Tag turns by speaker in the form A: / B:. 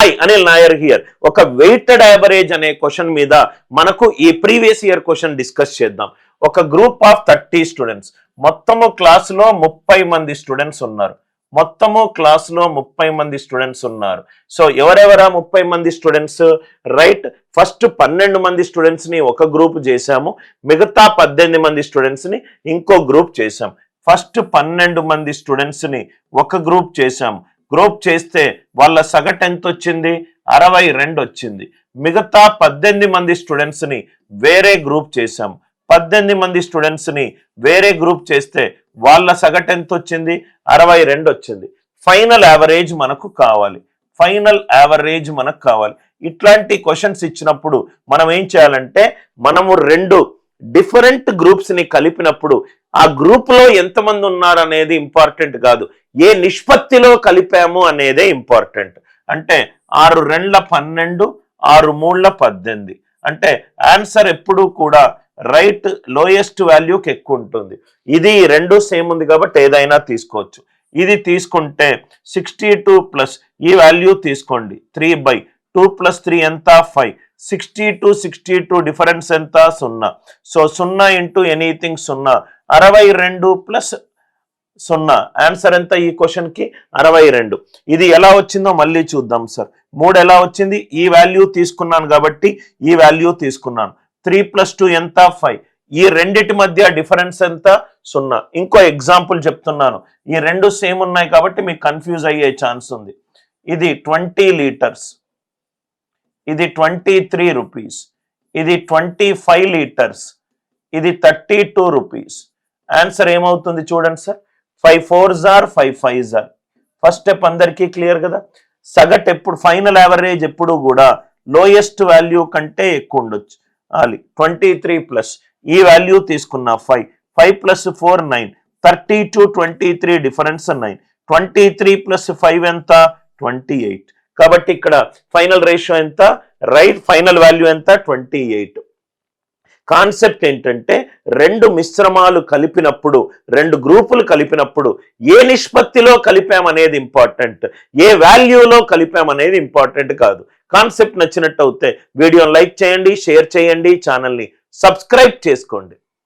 A: Hi Anil Nair here. ఒక weighted average అనే question మీద మనకు ఈ ప్రీవియస్ ఇయర్ క్వశ్చన్ డిస్కస్ చేద్దాం. ఒక గ్రూప్ ఆఫ్ 30 స్టూడెంట్స్, మొత్తము క్లాసులో 30 మంది స్టూడెంట్స్ ఉన్నారు. మొత్తము క్లాసులో 30 మంది స్టూడెంట్స్ ఉన్నారు. సో ఎవరెవరా 30 మంది స్టూడెంట్స్? రైట్, ఫస్ట్ 12 మంది స్టూడెంట్స్ ని ఒక గ్రూప్ చేశాము, మిగతా 18 మంది స్టూడెంట్స్ ని ఇంకో గ్రూప్ చేశాం. ఫస్ట్ 12 మంది స్టూడెంట్స్ ని ఒక గ్రూప్ చేశాము. గ్రూప్ చేస్తే వాళ్ళ సగటు ఎంత వచ్చింది? 62 వచ్చింది. మిగతా 18 మంది స్టూడెంట్స్ ని వేరే గ్రూప్ చేశాం. 18 మంది స్టూడెంట్స్ ని వేరే గ్రూప్ చేస్తే వాళ్ళ సగటు ఎంత వచ్చింది? 62 వచ్చింది. ఫైనల్ యావరేజ్ మనకు కావాలి. ఫైనల్ యావరేజ్ మనకు కావాలి. ఇట్లాంటి క్వశ్చన్స్ ఇచ్చినప్పుడు మనం ఏం చేయాలంటే, మనము 2 డిఫరెంట్ గ్రూప్స్ ని కలిపినప్పుడు ఆ గ్రూప్ లో ఎంతమంది ఉన్నారు అనేది ఇంపార్టెంట్ కాదు, ఏ నిష్పత్తిలో కలిపాము అనేదే ఇంపార్టెంట్. అంటే 6 2 12, 6 3 18. అంటే ఆన్సర్ ఎప్పుడు కూడా రైట్ లోయెస్ట్ వాల్యూకి ఎక్కువ ఉంటుంది. ఇది 2 సేమ్ ఉంది కాబట్టి ఏదైనా తీసుకోవచ్చు. ఇది తీసుకుంటే 62 ప్లస్ ఈ వాల్యూ తీసుకోండి 3/2 + 3 ఎంత? 5. 62 డిఫరెన్స్ ఎంత? 0. So 0 into anything 0. 62 plus 0 answer ఎంత ఈ క్వశ్చన్ కి? 62. ఇది ఎలా వచ్చిందో మళ్ళీ చూద్దాం సార్. 3 ఎలా వచ్చింది? ఈ వాల్యూ తీసుకున్నాను కాబట్టి ఈ వాల్యూ తీసుకున్నాను. 3 + 2 ఎంత? 5. ఈ రెండిటి మధ్య డిఫరెన్స్ ఎంత? 0. ఇంకో ఎగ్జాంపుల్ చెప్తున్నాను. ఈ 2 సేమ్ ఉన్నాయి కాబట్టి మీకు కన్ఫ్యూజ్ అయ్యే ఛాన్స్ ఉంది. ఇది 20 లీటర్స్, ఇది 23 రూపీస్, ఇది 25 లీటర్స్, ఇది 32 రూపీస్. ఆన్సర్ ఏమవుతుంది చూడండి sir. 5 4s are 5 5s are. First step అందరికీ క్లియర్ కదా. సగటు ఎప్పుడు, ఫైనల్ యావరేజ్ ఎప్పుడు కూడా లోయెస్ట్ వాల్యూ కంటే ఎక్కువ ఉండొచ్చు. 23 ప్లస్ ఈ వాల్యూ తీసుకున్నా 5 + 4 9. 32 23 డిఫరెన్స్ 9. 23 + 5 ఎంత? 28. కాబట్టి ఇక్కడ ఫైనల్ రేషియో ఎంత? రైట్, ఫైనల్ వాల్యూ ఎంత? 28. కాన్సెప్ట్ ఏంటంటే, 2 మిశ్రమాలు కలిపినప్పుడు, 2 గ్రూపులు కలిపినప్పుడు ఏ నిష్పత్తిలో కలిపామనేది ఇంపార్టెంట్, ఏ వాల్యూలో కలిపామనేది ఇంపార్టెంట్ కాదు. కాన్సెప్ట్ నచ్చినట్టు అయితే వీడియోని లైక్ చేయండి, షేర్ చేయండి, ఛానల్ని సబ్స్క్రైబ్ చేసుకోండి.